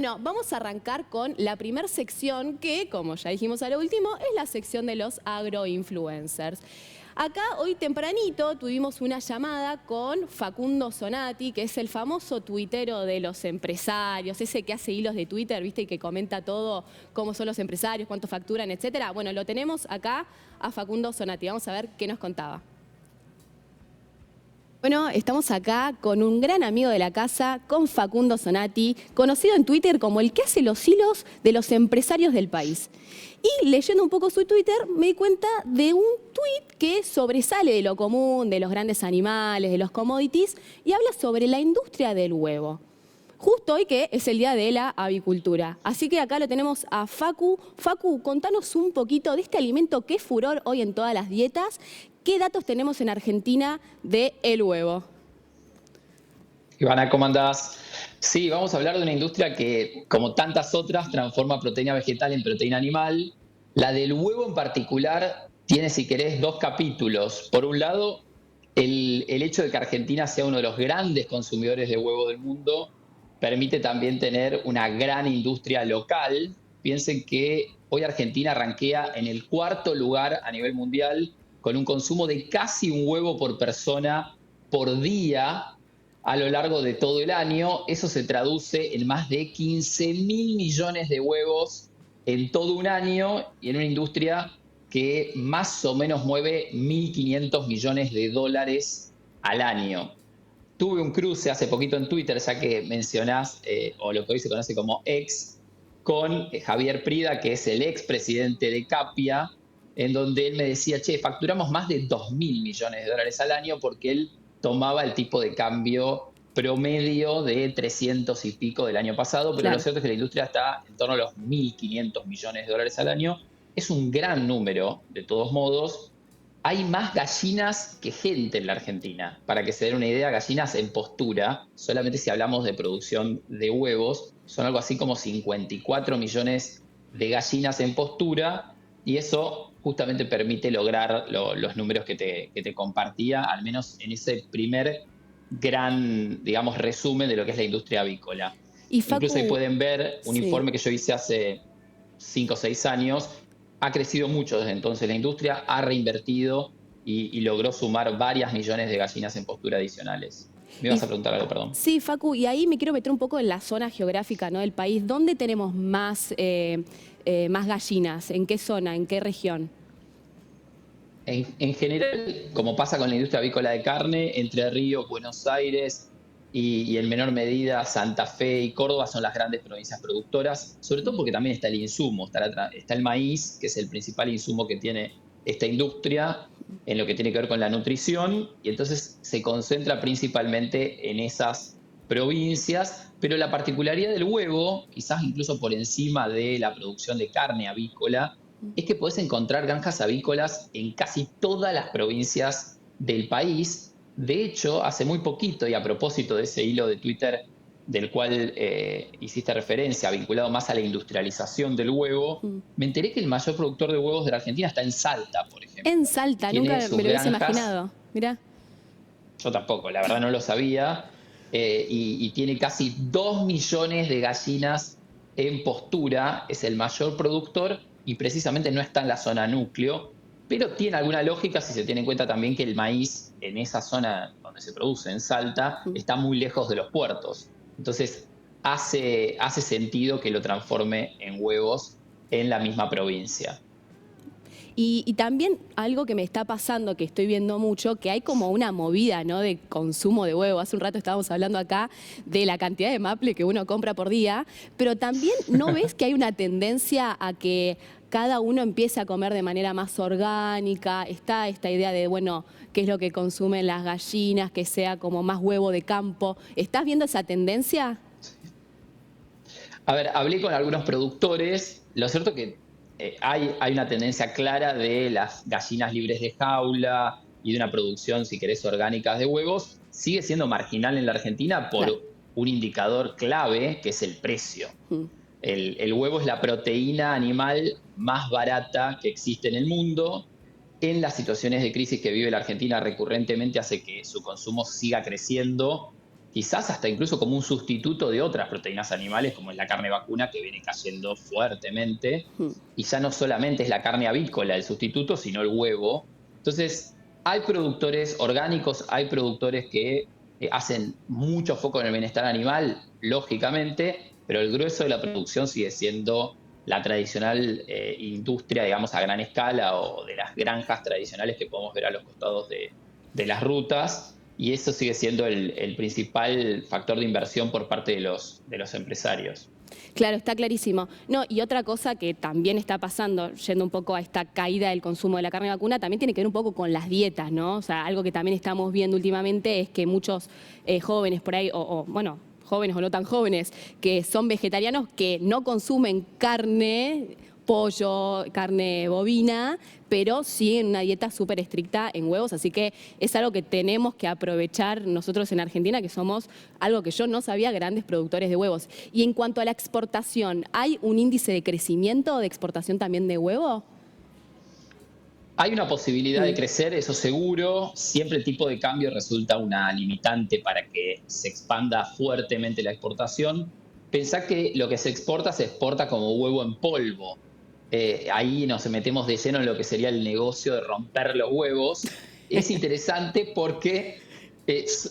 Bueno, vamos a arrancar con la primera sección que, como ya dijimos a lo último, es la sección de los agroinfluencers. Acá hoy tempranito tuvimos una llamada con Facundo Sonati, que es el famoso tuitero de los empresarios, ese que hace hilos de Twitter, ¿viste? Y que comenta todo, cómo son los empresarios, cuánto facturan, etcétera. Bueno, lo tenemos acá a Facundo Sonati. Vamos a ver qué nos contaba. Bueno, estamos acá con un gran amigo de la casa, con Facundo Sonati, conocido en Twitter como el que hace los hilos de los empresarios del país. Y leyendo un poco su Twitter me di cuenta de un tuit que sobresale de lo común, de los grandes animales, de los commodities, y habla sobre la industria del huevo. Justo hoy que es el día de la avicultura. Así que acá lo tenemos a Facu. Facu, contanos un poquito de este alimento que es furor hoy en todas las dietas. ¿Qué datos tenemos en Argentina del huevo? Ivana, ¿cómo andás? Sí, vamos a hablar de una industria que, como tantas otras, transforma proteína vegetal en proteína animal. La del huevo en particular tiene, si querés, dos capítulos. Por un lado, el hecho de que Argentina sea uno de los grandes consumidores de huevo del mundo permite también tener una gran industria local. Piensen que hoy Argentina rankea en el cuarto lugar a nivel mundial con un consumo de casi un huevo por persona por día a lo largo de todo el año. Eso se traduce en más de 15.000 millones de huevos en todo un año y en una industria que más o menos mueve 1.500 millones de dólares al año. Tuve un cruce hace poquito en Twitter, ya que mencionás, o lo que hoy se conoce como ex, con Javier Prida, que es el expresidente de Capia, en donde él me decía, che, facturamos más de 2.000 millones de dólares al año porque él tomaba el tipo de cambio promedio de 300 y pico del año pasado, pero lo Claro. cierto es que la industria está en torno a los 1.500 millones de dólares al año. Es un gran número, de todos modos. Hay más gallinas que gente en la Argentina. Para que se den una idea, gallinas en postura, solamente si hablamos de producción de huevos, son algo así como 54 millones de gallinas en postura, y eso justamente permite lograr los números que te compartía, al menos en ese primer gran, digamos, resumen de lo que es la industria avícola. Y Incluso ahí Facu, pueden ver un sí. informe que yo hice hace 5 o 6 años. Ha crecido mucho desde entonces la industria, ha reinvertido y logró sumar varias millones de gallinas en postura adicionales. Me Y, ibas a preguntar algo, perdón. sí, Facu, y ahí me quiero meter un poco en la zona geográfica, ¿no?, del país. ¿Dónde tenemos más gallinas? ¿En qué zona? ¿En qué región? En general, como pasa con la industria avícola de carne, Entre Ríos, Buenos Aires y en menor medida Santa Fe y Córdoba son las grandes provincias productoras, sobre todo porque también está el insumo, está el maíz, que es el principal insumo que tiene esta industria en lo que tiene que ver con la nutrición, y entonces se concentra principalmente en esas provincias, pero la particularidad del huevo, quizás incluso por encima de la producción de carne avícola, es que podés encontrar granjas avícolas en casi todas las provincias del país. De hecho, hace muy poquito, y a propósito de ese hilo de Twitter del cual hiciste referencia, vinculado más a la industrialización del huevo, Mm. me enteré que el mayor productor de huevos de la Argentina está en Salta, por En ejemplo. Salta, Tiene nunca me sus lo hubiese granjas, imaginado. Mirá. yo tampoco, la verdad no lo sabía, y tiene casi 2 millones de gallinas en postura, es el mayor productor y precisamente no está en la zona núcleo, pero tiene alguna lógica si se tiene en cuenta también que el maíz en esa zona donde se produce, en Salta, Mm. está muy lejos de los puertos. Entonces hace sentido que lo transforme en huevos en la misma provincia. Y también algo que me está pasando, que estoy viendo mucho, que hay como una movida, ¿no?, de consumo de huevo. Hace un rato estábamos hablando acá de la cantidad de maple que uno compra por día, pero también ¿no ves que hay una tendencia a que cada uno empiece a comer de manera más orgánica? Está esta idea de, bueno, qué es lo que consumen las gallinas, que sea como más huevo de campo. ¿Estás viendo esa tendencia? A ver, hablé con algunos productores. Lo cierto que hay una tendencia clara de las gallinas libres de jaula y de una producción, si querés, orgánica de huevos. Sigue siendo marginal en la Argentina por Claro. un indicador clave, que es el precio. Mm. El huevo es la proteína animal más barata que existe en el mundo. En las situaciones de crisis que vive la Argentina recurrentemente hace que su consumo siga creciendo quizás hasta incluso como un sustituto de otras proteínas animales, como es la carne vacuna, que viene cayendo fuertemente. Mm. Y ya no solamente es la carne avícola el sustituto, sino el huevo. Entonces, hay productores orgánicos, hay productores que hacen mucho foco en el bienestar animal, lógicamente, pero el grueso de la producción sigue siendo la tradicional industria, digamos, a gran escala o de las granjas tradicionales que podemos ver a los costados de las rutas. Y eso sigue siendo el principal factor de inversión por parte de los empresarios. Claro, está clarísimo. No, y otra cosa que también está pasando, yendo un poco a esta caída del consumo de la carne vacuna, también tiene que ver un poco con las dietas, ¿no? O sea, algo que también estamos viendo últimamente es que muchos jóvenes por ahí, bueno, jóvenes o no tan jóvenes, que son vegetarianos, que no consumen carne, pollo, carne bovina, pero sí en una dieta súper estricta en huevos, así que es algo que tenemos que aprovechar nosotros en Argentina, que somos, algo que yo no sabía, grandes productores de huevos. Y en cuanto a la exportación, ¿hay un índice de crecimiento de exportación también de huevo? Hay una posibilidad de crecer, eso seguro. Siempre el tipo de cambio resulta una limitante para que se expanda fuertemente la exportación. Pensá que lo que se exporta como huevo en polvo. Ahí nos metemos de lleno en lo que sería el negocio de romper los huevos. Es interesante porque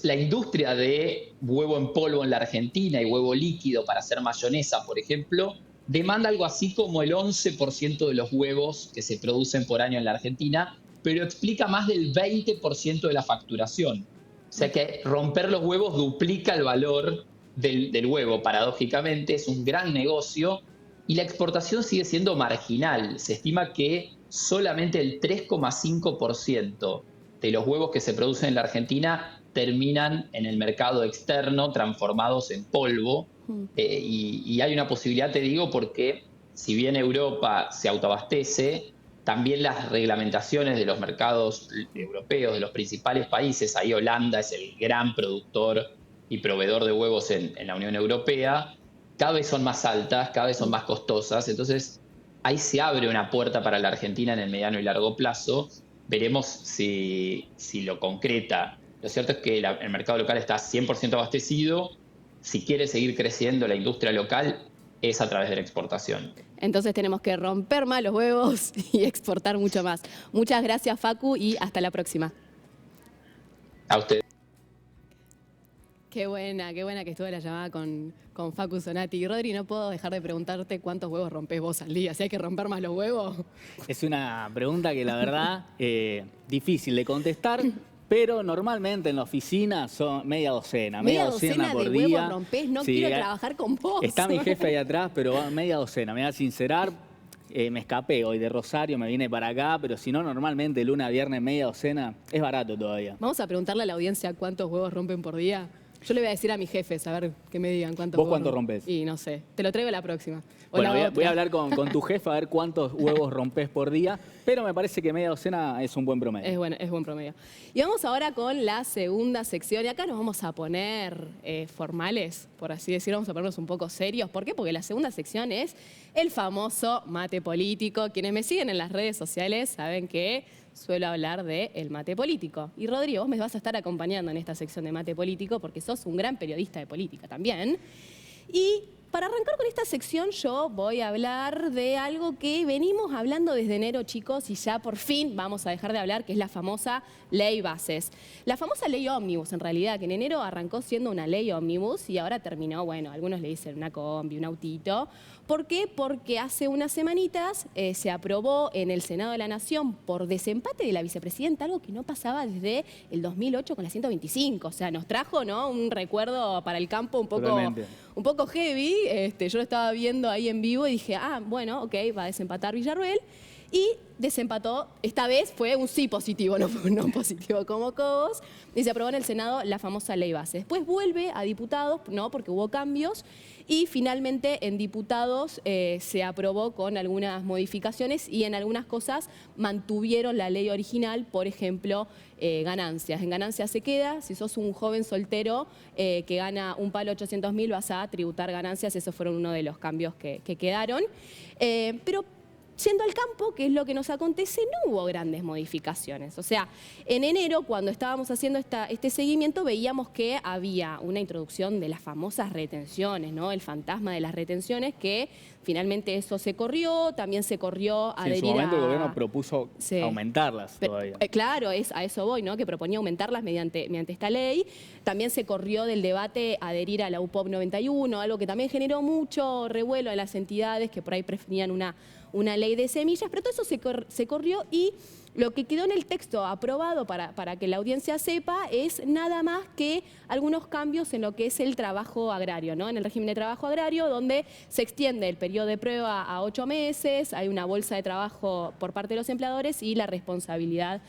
la industria de huevo en polvo en la Argentina y huevo líquido para hacer mayonesa, por ejemplo, demanda algo así como el 11% de los huevos que se producen por año en la Argentina, pero explica más del 20% de la facturación. O sea que romper los huevos duplica el valor del huevo, paradójicamente, es un gran negocio y la exportación sigue siendo marginal. Se estima que solamente el 3,5% de los huevos que se producen en la Argentina terminan en el mercado externo transformados en polvo. Y hay una posibilidad, te digo, porque si bien Europa se autoabastece, también las reglamentaciones de los mercados europeos, de los principales países, ahí Holanda es el gran productor y proveedor de huevos en la Unión Europea, cada vez son más altas, cada vez son más costosas. Entonces, ahí se abre una puerta para la Argentina en el mediano y largo plazo. Veremos si lo concreta. Lo cierto es que el mercado local está 100% abastecido. Si quiere seguir creciendo la industria local, es a través de la exportación. Entonces tenemos que romper más los huevos y exportar mucho más. Muchas gracias, Facu, y hasta la próxima. A usted. Qué buena que estuvo la llamada con Facu Sonati. Y Rodri, no puedo dejar de preguntarte cuántos huevos rompés vos al día. ¿Si hay que romper más los huevos? Es una pregunta que la verdad difícil de contestar, pero normalmente en la oficina son media docena por de día. Huevos rompés, no Sí, quiero trabajar con vos. Está mi jefe ahí atrás, pero media docena. Me voy a sincerar, me escapé hoy de Rosario, me vine para acá, pero si no, normalmente lunes a viernes media docena es barato todavía. Vamos a preguntarle a la audiencia cuántos huevos rompen por día. Yo le voy a decir a mis jefes, a ver que me digan cuántos ¿Vos huevos cuánto rompés? Y no sé, te lo traigo la próxima. O Bueno, la voy otra. a hablar con tu jefe a ver cuántos huevos rompés por día, pero me parece que media docena es un buen promedio. Es buen promedio. Y vamos ahora con la segunda sección. Y acá nos vamos a poner formales, por así decirlo, vamos a ponernos un poco serios. ¿Por qué? Porque la segunda sección es el famoso mate político. Quienes me siguen en las redes sociales saben que suelo hablar del mate político. Y Rodrigo, vos me vas a estar acompañando en esta sección de mate político porque sos un gran periodista de política también. Y para arrancar con esta sección yo voy a hablar de algo que venimos hablando desde enero, chicos, y ya por fin vamos a dejar de hablar, que es la famosa ley bases. La famosa ley ómnibus, en realidad, que en enero arrancó siendo una ley ómnibus y ahora terminó, bueno, algunos le dicen una combi, un autito. ¿Por qué? Porque hace unas semanitas se aprobó en el Senado de la Nación por desempate de la vicepresidenta, algo que no pasaba desde el 2008 con la 125. O sea, nos trajo, ¿no?, un recuerdo para el campo un poco heavy. Yo lo estaba viendo ahí en vivo y dije, bueno, ok, va a desempatar Villarruel. Y desempató, esta vez fue un sí positivo, no fue un no positivo como Cobos, y se aprobó en el Senado la famosa ley base. Después vuelve a diputados, no, porque hubo cambios, y finalmente en diputados se aprobó con algunas modificaciones y en algunas cosas mantuvieron la ley original, por ejemplo, ganancias. En ganancias se queda, si sos un joven soltero que gana un palo 800.000 vas a tributar ganancias, esos fueron uno de los cambios que quedaron. Pero Yendo al campo, que es lo que nos acontece, no hubo grandes modificaciones. O sea, en enero, cuando estábamos haciendo este seguimiento, veíamos que había una introducción de las famosas retenciones, ¿no? El fantasma de las retenciones, que finalmente eso se corrió, también se corrió Sí, en su adherir momento el a... gobierno propuso Sí. aumentarlas Pero, todavía. claro, a eso voy, ¿no? Que proponía aumentarlas mediante esta ley. También se corrió del debate adherir a la UPOP 91, algo que también generó mucho revuelo en las entidades que por ahí preferían una ley de semillas, pero todo eso se corrió y lo que quedó en el texto aprobado para que la audiencia sepa es nada más que algunos cambios en lo que es el trabajo agrario, ¿no? En el régimen de trabajo agrario, donde se extiende el periodo de prueba a 8 meses, hay una bolsa de trabajo por parte de los empleadores y la responsabilidad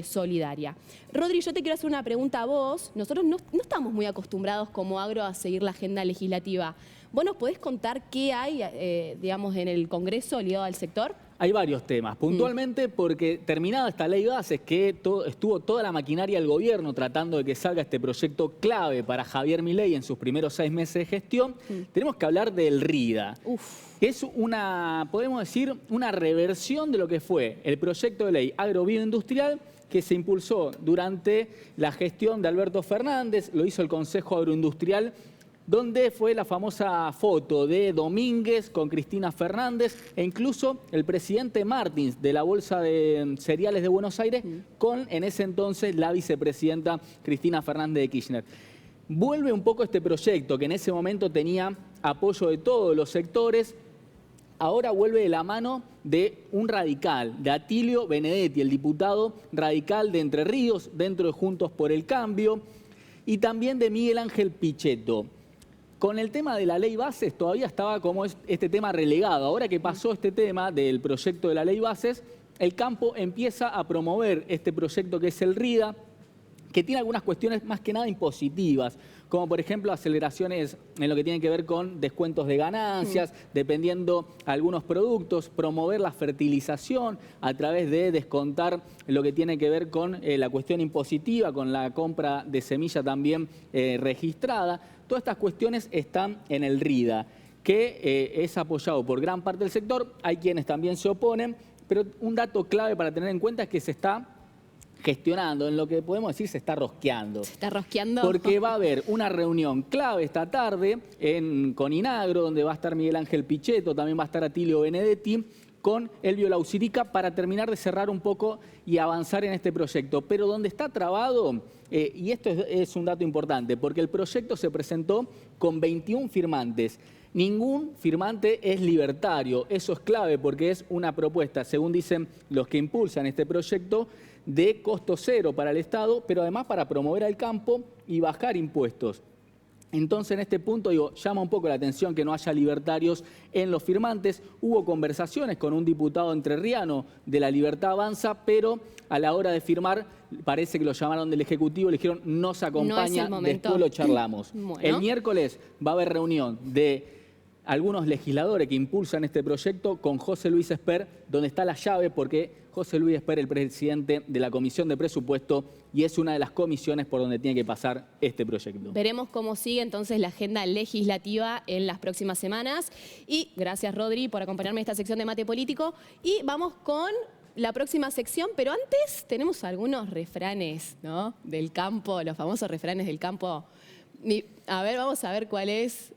solidaria. Rodri, yo te quiero hacer una pregunta a vos. Nosotros no estamos muy acostumbrados como agro a seguir la agenda legislativa. ¿Vos nos podés contar qué hay, digamos, en el Congreso ligado al sector? Hay varios temas, puntualmente porque terminada esta ley bases, que estuvo toda la maquinaria del gobierno tratando de que salga este proyecto clave para Javier Milei en sus primeros 6 meses de gestión, tenemos que hablar del RIDA, que es podemos decir, una reversión de lo que fue el proyecto de ley agrobioindustrial que se impulsó durante la gestión de Alberto Fernández, lo hizo el Consejo Agroindustrial, donde fue la famosa foto de Domínguez con Cristina Fernández e incluso el presidente Martins de la Bolsa de Cereales de Buenos Aires con, en ese entonces, la vicepresidenta Cristina Fernández de Kirchner. Vuelve un poco este proyecto que en ese momento tenía apoyo de todos los sectores, ahora vuelve de la mano de un radical, de Atilio Benedetti, el diputado radical de Entre Ríos, dentro de Juntos por el Cambio, y también de Miguel Ángel Pichetto. Con el tema de la ley bases todavía estaba como este tema relegado. Ahora que pasó este tema del proyecto de la ley bases, el campo empieza a promover este proyecto que es el RIDA, que tiene algunas cuestiones más que nada impositivas, como por ejemplo aceleraciones en lo que tiene que ver con descuentos de ganancias, dependiendo algunos productos, promover la fertilización a través de descontar lo que tiene que ver con la cuestión impositiva, con la compra de semilla también registrada. Todas estas cuestiones están en el RIDA, que es apoyado por gran parte del sector. Hay quienes también se oponen, pero un dato clave para tener en cuenta es que se está gestionando, en lo que podemos decir se está rosqueando. ¿Se está rosqueando? Porque va a haber una reunión clave esta tarde con Inagro, donde va a estar Miguel Ángel Pichetto, también va a estar Atilio Benedetti, con Elvio Lausirica, para terminar de cerrar un poco y avanzar en este proyecto. Pero donde está trabado, y esto es un dato importante, porque el proyecto se presentó con 21 firmantes. Ningún firmante es libertario. Eso es clave porque es una propuesta, según dicen los que impulsan este proyecto, de costo cero para el Estado, pero además para promover al campo y bajar impuestos. Entonces, en este punto, llama un poco la atención que no haya libertarios en los firmantes. Hubo conversaciones con un diputado entrerriano de La Libertad Avanza, pero a la hora de firmar parece que lo llamaron del Ejecutivo, le dijeron no se acompaña, después lo charlamos. Bueno. El miércoles va a haber reunión de algunos legisladores que impulsan este proyecto con José Luis Esper, donde está la llave, porque José Luis Esper es el presidente de la Comisión de Presupuesto y es una de las comisiones por donde tiene que pasar este proyecto. Veremos cómo sigue entonces la agenda legislativa en las próximas semanas. Y gracias, Rodri, por acompañarme en esta sección de Mate Político. Y vamos con la próxima sección, pero antes tenemos algunos refranes, ¿no? Del campo, los famosos refranes del campo. A ver, vamos a ver cuál es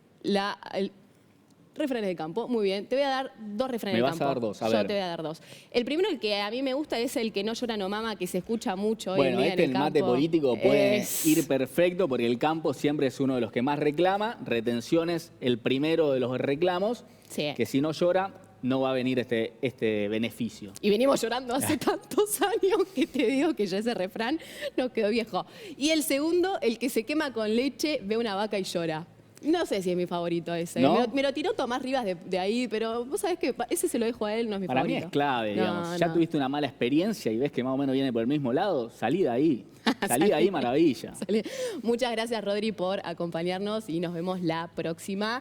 refranes de campo, muy bien. Te voy a dar 2 refranes de campo. Me vas a dar 2, a ver. Yo te voy a dar 2. El primero, el que a mí me gusta, es el que no llora no mama, que se escucha mucho hoy en Bueno, día en el campo. mate político puede ir perfecto porque el campo siempre es uno de los que más reclama. Retenciones, el primero de los reclamos, Sí. que si no llora no va a venir este beneficio. Y venimos llorando hace tantos años que te digo que ya ese refrán nos quedó viejo. Y el segundo, el que se quema con leche, ve una vaca y llora. No sé si es mi favorito ese. ¿No? Me lo tiró Tomás Rivas de ahí, pero vos sabés que ese se lo dejo a él, no es mi Para favorito. mí es clave, digamos. No, Ya no. tuviste una mala experiencia y ves que más o menos viene por el mismo lado, salí de ahí. Salí de ahí, maravilla. Muchas gracias, Rodri, por acompañarnos y nos vemos la próxima.